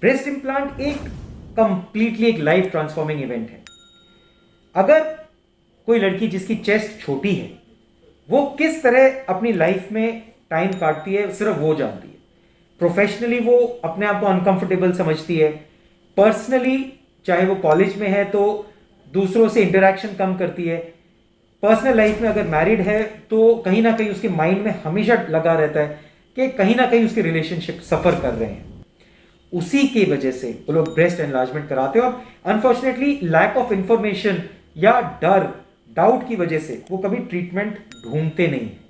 Breast implant एक completely एक life transforming event है। अगर कोई लड़की जिसकी चेस्ट छोटी है वो किस तरह अपनी लाइफ में टाइम काटती है सिर्फ वो जानती है। प्रोफेशनली वो अपने आप को अनकंफर्टेबल समझती है, पर्सनली चाहे वो कॉलेज में है तो दूसरों से इंटरेक्शन कम करती है, पर्सनल लाइफ में अगर मैरिड है तो कहीं ना कहीं उसके माइंड में हमेशा लगा रहता है कि कहीं ना कहीं उसके रिलेशनशिप सफर कर रहे हैं। उसी की वजह से वो लोग ब्रेस्ट एनलार्जमेंट कराते हैं और अनफॉर्चुनेटली लैक ऑफ इंफॉर्मेशन या डर डाउट की वजह से वो कभी ट्रीटमेंट ढूंढते नहीं है।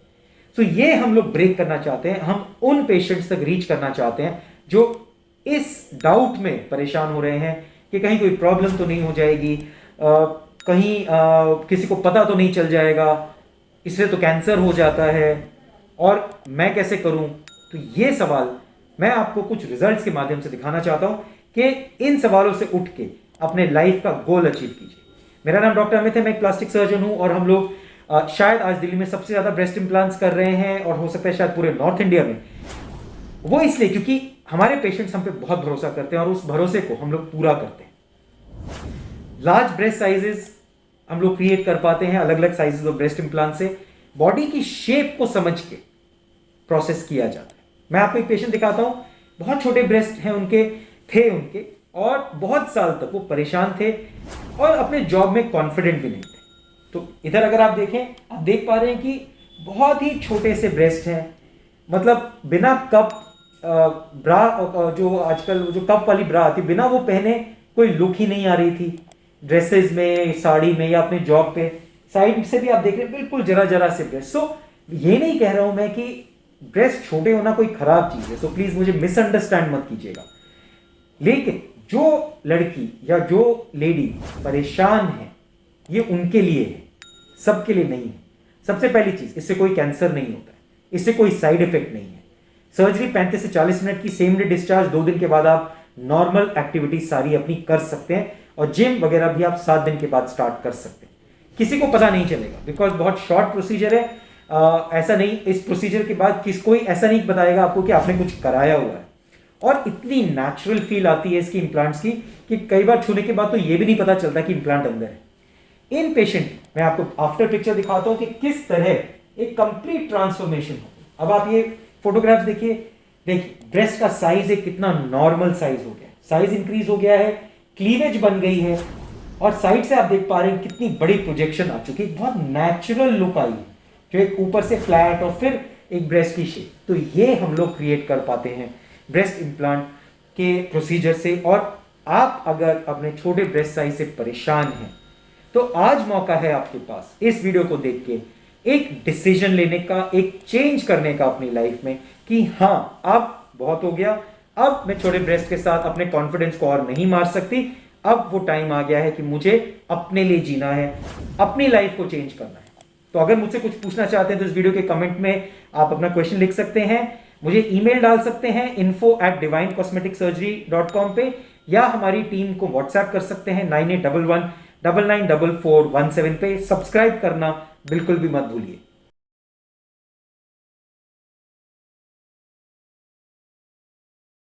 तो ये हम लोग ब्रेक करना चाहते हैं, हम उन पेशेंट्स तक रीच करना चाहते हैं जो इस डाउट में परेशान हो रहे हैं कि कहीं कोई प्रॉब्लम तो नहीं हो जाएगी, कहीं किसी को पता तो नहीं चल जाएगा, इससे तो कैंसर हो जाता है और मैं कैसे करूं। तो ये सवाल मैं आपको कुछ रिजल्ट्स के माध्यम से दिखाना चाहता हूं कि इन सवालों से उठ के अपने लाइफ का गोल अचीव कीजिए। मेरा नाम डॉक्टर अमित है, मैं एक प्लास्टिक सर्जन हूं और हम लोग शायद आज दिल्ली में सबसे ज्यादा ब्रेस्ट इंप्लांट्स कर रहे हैं और हो सकता है शायद पूरे नॉर्थ इंडिया में। वो इसलिए क्योंकि हमारे पेशेंट्स हम पे बहुत भरोसा करते हैं और उस भरोसे को हम लोग पूरा करते हैं। लार्ज ब्रेस्ट साइजेस हम लोग क्रिएट कर पाते हैं, अलग अलग साइजेस ऑफ ब्रेस्ट इंप्लांट से बॉडी की शेप को समझ के प्रोसेस किया जाता है। मैं आपको एक पेशेंट दिखाता हूं, बहुत छोटे ब्रेस्ट हैं उनके और बहुत साल तक वो परेशान थे और अपने जॉब में कॉन्फिडेंट भी नहीं थे। तो इधर अगर आप देखें, आप देख पा रहे हैं कि बहुत ही छोटे से ब्रेस्ट हैं, मतलब बिना कप ब्रा, जो आजकल जो कप वाली ब्रा आती, बिना वो पहने कोई लुक ही नहीं आ रही थी ड्रेसेस में, साड़ी में या अपने जॉब पे। साइड से भी आप देख रहे हैं बिल्कुल जरा जरा से ब्रेस्ट। सो ये नहीं कह रहा हूं मैं कि ब्रेस्ट छोटे होना कोई खराब चीज है, सो प्लीज मुझे मिसअंडरस्टैंड मत कीजिएगा। लेकिन जो लड़की या जो लेडी परेशान है ये उनके लिए है, सबके लिए नहीं है। सबसे पहली चीज, इससे कोई कैंसर नहीं होता है, इससे कोई साइड इफेक्ट नहीं है। सर्जरी 35 से 40 मिनट की, सेम डे डिस्चार्ज, 2 दिन के बाद आप नॉर्मल एक्टिविटी सारी अपनी कर सकते हैं और जिम वगैरह भी आप 7 दिन के बाद स्टार्ट कर सकते हैं। किसी को पता नहीं चलेगा बिकॉज बहुत शॉर्ट प्रोसीजर है। ऐसा नहीं, इस प्रोसीजर के बाद कोई ऐसा नहीं बताएगा आपको कि आपने कुछ कराया हुआ है और इतनी नेचुरल फील आती है इसकी इम्प्लांट्स की कि कई बार छूने के बाद तो ये भी नहीं पता चलता कि इम्प्लांट अंदर है। इन पेशेंट मैं आपको आफ्टर पिक्चर दिखाता हूं कि किस तरह एक कंप्लीट ट्रांसफॉर्मेशन हो। अब आप ये फोटोग्राफ्स देखिए ब्रेस्ट का साइज है कितना नॉर्मल साइज हो गया है, साइज इंक्रीज हो गया है, क्लीवेज बन गई है और साइड से आप देख पा रहे हैं कितनी बड़ी प्रोजेक्शन आ चुकी है, बहुत नेचुरल लुक आई है, जो एक ऊपर से फ्लैट और फिर एक ब्रेस्ट की शेप। तो ये हम लोग क्रिएट कर पाते हैं ब्रेस्ट इंप्लांट के प्रोसीजर से। और आप अगर अपने छोटे ब्रेस्ट साइज से परेशान हैं तो आज मौका है आपके पास इस वीडियो को देख के एक डिसीजन लेने का, एक चेंज करने का अपनी लाइफ में कि हाँ अब बहुत हो गया, अब मैं छोटे ब्रेस्ट के साथ अपने कॉन्फिडेंस को और नहीं मार सकती, अब वो टाइम आ गया है कि मुझे अपने लिए जीना है, अपनी लाइफ को चेंज करना है। तो अगर मुझसे कुछ पूछना चाहते हैं तो इस वीडियो के कमेंट में आप अपना क्वेश्चन लिख सकते हैं, मुझे ईमेल डाल सकते हैं info@divinecosmeticsurgery.com पे, या हमारी टीम को व्हाट्सएप कर सकते हैं 9811 994417 पे। सब्सक्राइब करना बिल्कुल भी मत भूलिए।